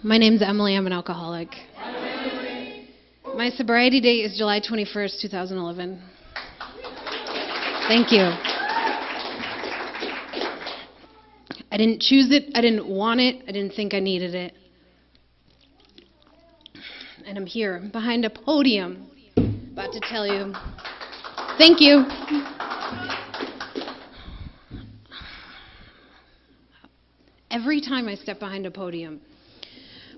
My name's Emily. I'm an alcoholic. My sobriety date is July 21st, 2011. Thank you. I didn't choose it. I didn't want it. I didn't think I needed it. And I'm here behind a podium about to tell you, thank you. Every time I step behind a podium,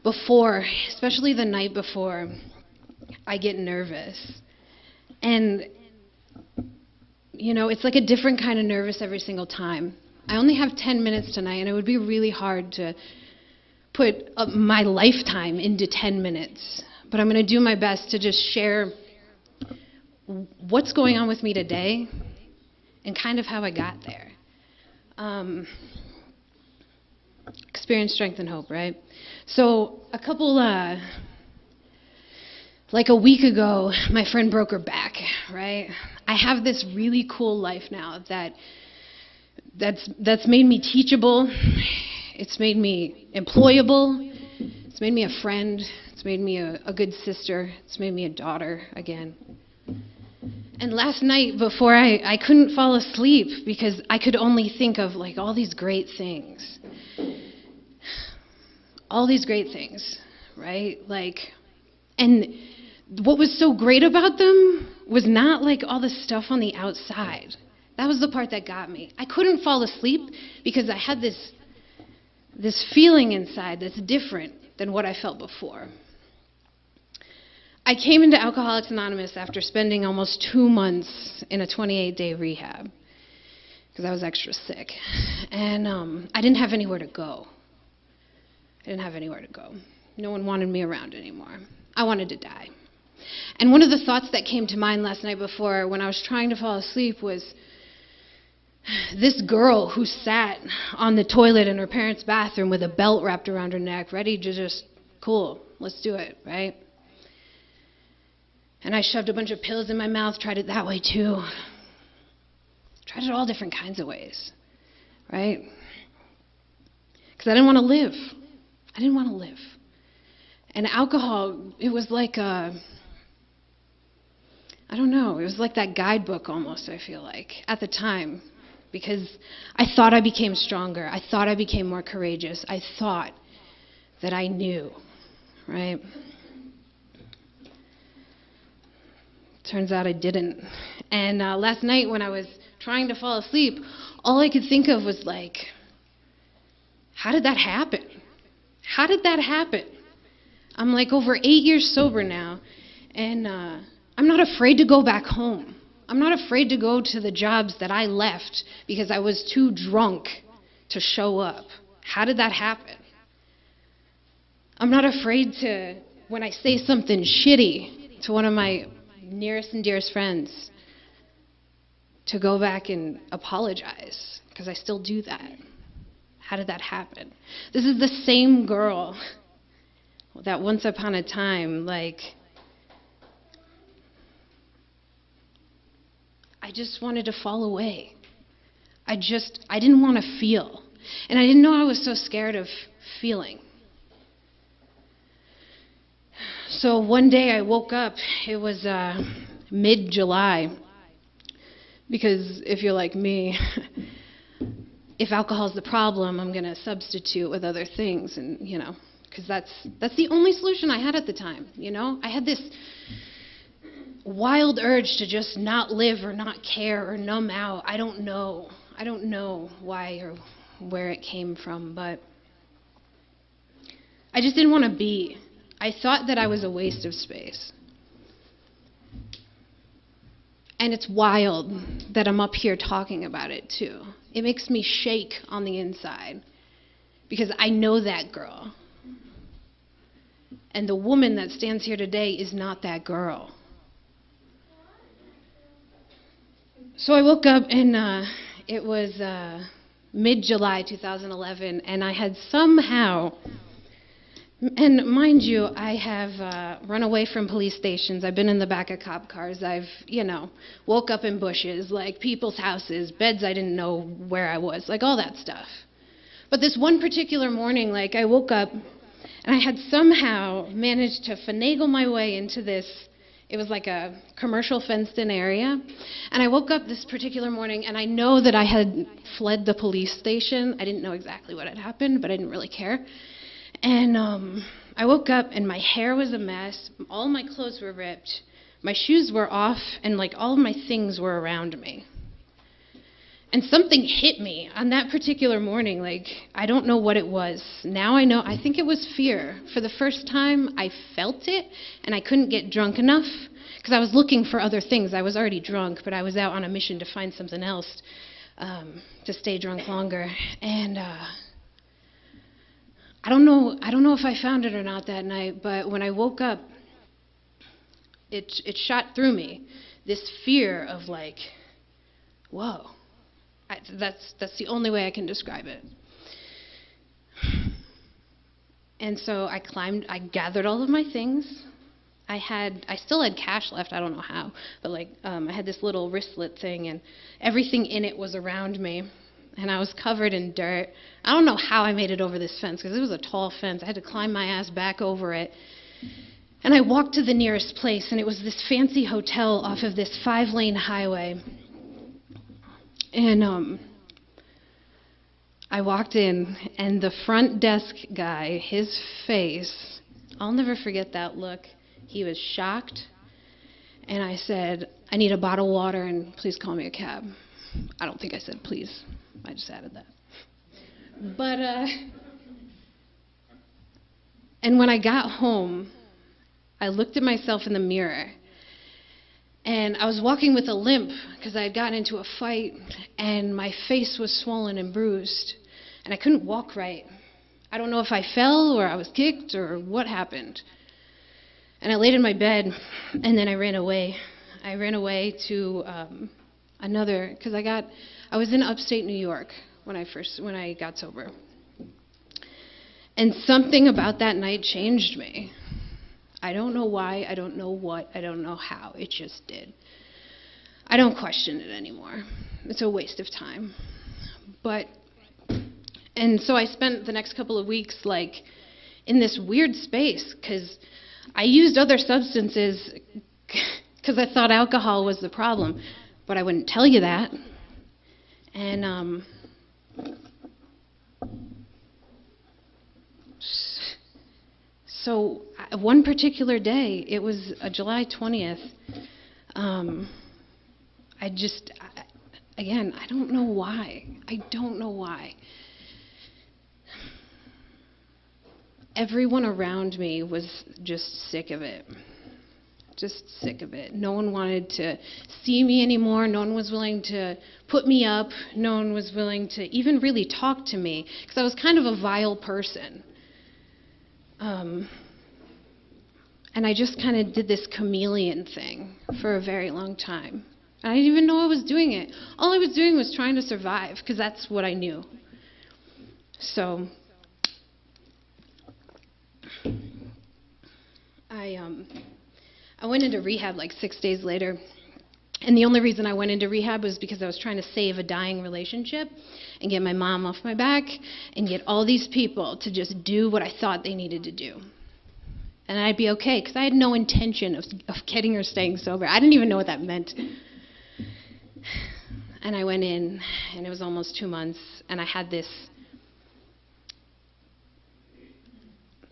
before, especially the night before, I get nervous. And, you know, it's like a different kind of nervous every single time. I only have 10 minutes tonight, and it would be really hard to put my lifetime into 10 minutes. But I'm going to do my best to just share what's going on with me today and kind of how I got there. Experience, strength, and hope, right? So like a week ago, my friend broke her back, right? I have this really cool life now that's made me teachable. It's made me employable. It's made me a friend. It's made me a good sister. It's made me a daughter again. And last night before I couldn't fall asleep because I could only think of like all these great things. All these great things, right? And what was so great about them was not like all the stuff on the outside. That was the part that got me. I couldn't fall asleep because I had this feeling inside that's different than what I felt before. I came into Alcoholics Anonymous after spending almost 2 months in a 28-day rehab because I was extra sick. And I didn't have anywhere to go. No one wanted me around anymore. I wanted to die. And one of the thoughts that came to mind last night before when I was trying to fall asleep was this girl who sat on the toilet in her parents' bathroom with a belt wrapped around her neck, ready to just, cool, let's do it, right? And I shoved a bunch of pills in my mouth, tried it that way too. Tried it all different kinds of ways, right? Because I didn't want to live. And alcohol, it was like it was like that guidebook almost, I feel like, at the time. Because I thought I became stronger. I thought I became more courageous. I thought that I knew, right? Turns out I didn't. And last night when I was trying to fall asleep, all I could think of was like, how did that happen? How did that happen? I'm like over 8 years sober now, and I'm not afraid to go back home. I'm not afraid to go to the jobs that I left because I was too drunk to show up. How did that happen? I'm not afraid to, when I say something shitty to one of my nearest and dearest friends, to go back and apologize, because I still do that. How did that happen? This is the same girl that once upon a time, I just wanted to fall away. I didn't want to feel. And I didn't know I was so scared of feeling. So one day I woke up, it was mid-July, because if you're like me, if alcohol's the problem, I'm going to substitute with other things, and because that's the only solution I had at the time, I had this wild urge to just not live or not care or numb out. I don't know why or where it came from, but I just didn't want to be. I thought that I was a waste of space. And it's wild that I'm up here talking about it too. It makes me shake on the inside because I know that girl. And the woman that stands here today is not that girl. So I woke up and it was mid-July 2011, and I had somehow, and mind you, I have run away from police stations. I've been in the back of cop cars. I've, woke up in bushes, like people's houses, beds I didn't know where I was, like all that stuff. But this one particular morning, like, I woke up and I had somehow managed to finagle my way into this. It was like a commercial fenced-in area. And I woke up this particular morning, and I know that I had fled the police station. I didn't know exactly what had happened, but I didn't really care. And I woke up, and my hair was a mess. All my clothes were ripped. My shoes were off, and, like, all of my things were around me. And something hit me on that particular morning. Like, I don't know what it was. Now I know. I think it was fear. For the first time, I felt it, and I couldn't get drunk enough because I was looking for other things. I was already drunk, but I was out on a mission to find something else to stay drunk longer. And I don't know if I found it or not that night, but when I woke up, it shot through me, this fear of, like, whoa. That's the only way I can describe it. And so I gathered all of my things. I still had cash left, I don't know how, but like I had this little wristlet thing, and everything in it was around me, and I was covered in dirt. I don't know how I made it over this fence, because it was a tall fence. I had to climb my ass back over it. And I walked to the nearest place, and it was this fancy hotel off of this 5-lane highway. And I walked in, and the front desk guy, his face, I'll never forget that look. He was shocked, and I said, I need a bottle of water, and please call me a cab. I don't think I said please. I just added that. But, and when I got home, I looked at myself in the mirror. And I was walking with a limp because I had gotten into a fight, and my face was swollen and bruised, and I couldn't walk right. I don't know if I fell or I was kicked or what happened. And I laid in my bed, and then I ran away. I ran away to another, because I was in upstate New York when I got sober. And something about that night changed me. I don't know why, I don't know what, I don't know how. It just did. I don't question it anymore. It's a waste of time. And so I spent the next couple of weeks, like, in this weird space, because I used other substances because I thought alcohol was the problem, but I wouldn't tell you that. And so one particular day, it was July 20th, again, I don't know why. I don't know why. Everyone around me was just sick of it. Just sick of it. No one wanted to see me anymore. No one was willing to put me up. No one was willing to even really talk to me, because I was kind of a vile person. And I just kind of did this chameleon thing for a very long time. I didn't even know I was doing it. All I was doing was trying to survive, because that's what I knew. So I went into rehab like 6 days later. And the only reason I went into rehab was because I was trying to save a dying relationship and get my mom off my back and get all these people to just do what I thought they needed to do. And I'd be okay, because I had no intention of getting or staying sober. I didn't even know what that meant. And I went in, and it was almost 2 months, and I had this.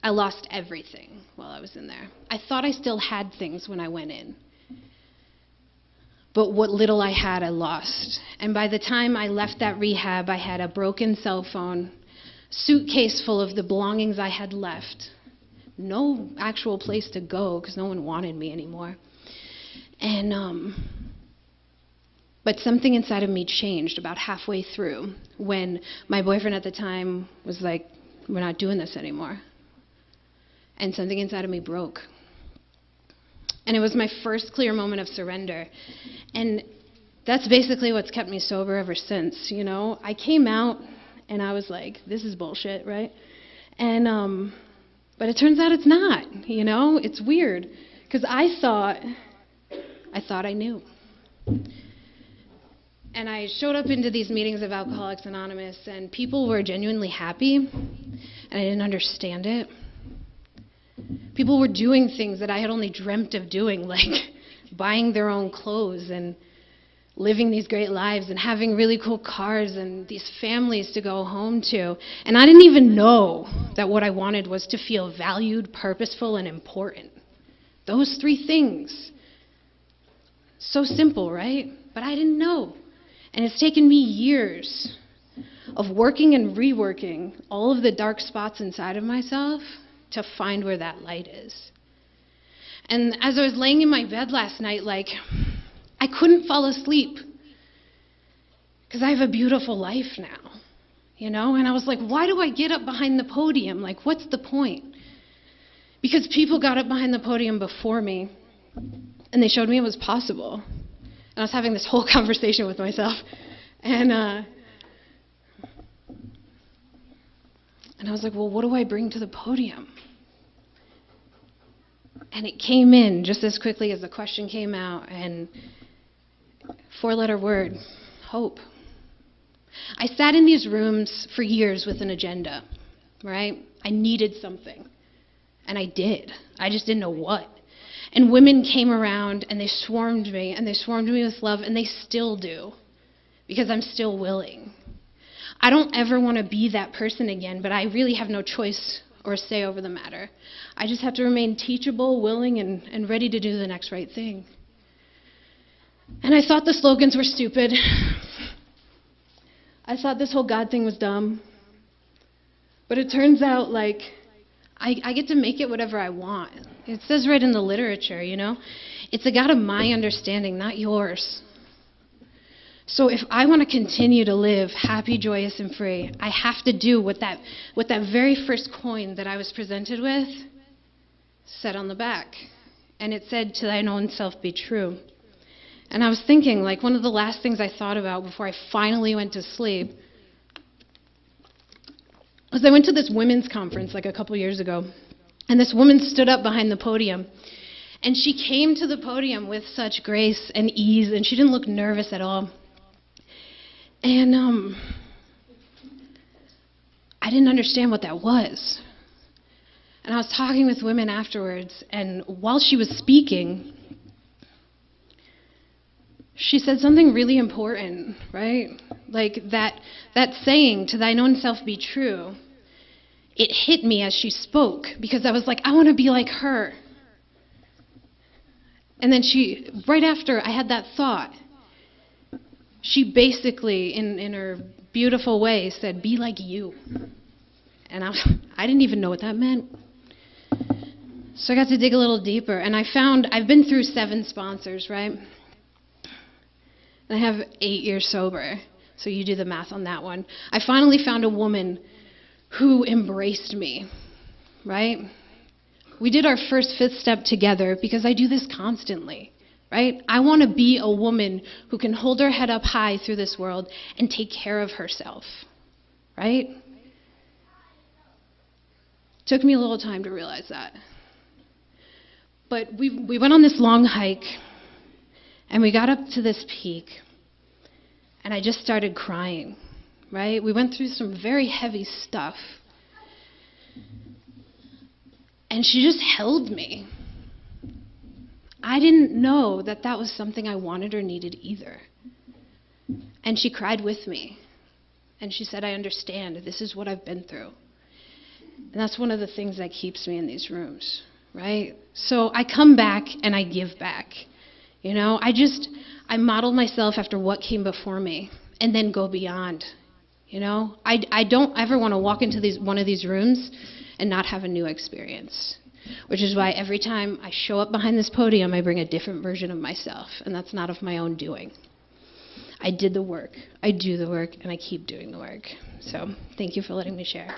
I lost everything while I was in there. I thought I still had things when I went in. But what little I had, I lost. And by the time I left that rehab, I had a broken cell phone, suitcase full of the belongings I had left. No actual place to go, because no one wanted me anymore. And but something inside of me changed about halfway through, when my boyfriend at the time was like, we're not doing this anymore. And something inside of me broke. And it was my first clear moment of surrender. And that's basically what's kept me sober ever since, you know. I came out, and I was like, this is bullshit, right? And but it turns out it's not, you know? It's weird, because I thought I knew. And I showed up into these meetings of Alcoholics Anonymous, and people were genuinely happy, and I didn't understand it. People were doing things that I had only dreamt of doing, like buying their own clothes and living these great lives and having really cool cars and these families to go home to. And I didn't even know that what I wanted was to feel valued, purposeful, and important. Those three things. So simple, right? But I didn't know. And it's taken me years of working and reworking all of the dark spots inside of myself to find where that light is. And as I was laying in my bed last night, I couldn't fall asleep because I have a beautiful life now, And I was like, why do I get up behind the podium? What's the point? Because people got up behind the podium before me, and they showed me it was possible. And I was having this whole conversation with myself, and I was like, well, what do I bring to the podium? And it came in just as quickly as the question came out, and 4-letter word, hope. I sat in these rooms for years with an agenda, right? I needed something, and I did. I just didn't know what. And women came around, and they swarmed me with love, and they still do, because I'm still willing. I don't ever want to be that person again, but I really have no choice or say over the matter. I just have to remain teachable, willing, and ready to do the next right thing. And I thought the slogans were stupid. I thought this whole God thing was dumb. But it turns out, I get to make it whatever I want. It says right in the literature, It's a God of my understanding, not yours. So if I want to continue to live happy, joyous, and free, I have to do what that very first coin that I was presented with said on the back. And it said, to thine own self be true. And I was thinking, one of the last things I thought about before I finally went to sleep was I went to this women's conference a couple years ago. And this woman stood up behind the podium. And she came to the podium with such grace and ease, and she didn't look nervous at all. And I didn't understand what that was. And I was talking with women afterwards, and while she was speaking, she said something really important, right? That saying, to thine own self be true, it hit me as she spoke, because I was like, I want to be like her. And then right after I had that thought, she basically, in her beautiful way, said, be like you. And I didn't even know what that meant. So I got to dig a little deeper, and I've been through 7 sponsors, right? And I have 8 years sober, so you do the math on that one. I finally found a woman who embraced me, right? We did our first 5th step together because I do this constantly. Right? I want to be a woman who can hold her head up high through this world and take care of herself. Right? Took me a little time to realize that. But we went on this long hike, and we got up to this peak, and I just started crying. Right? We went through some very heavy stuff. And she just held me. I didn't know that was something I wanted or needed either. And she cried with me. And she said, I understand. This is what I've been through. And that's one of the things that keeps me in these rooms, right? So I come back and I give back. I model myself after what came before me and then go beyond. I don't ever want to walk into one of these rooms and not have a new experience. Which is why every time I show up behind this podium, I bring a different version of myself, and that's not of my own doing. I did the work, I do the work, and I keep doing the work. So thank you for letting me share.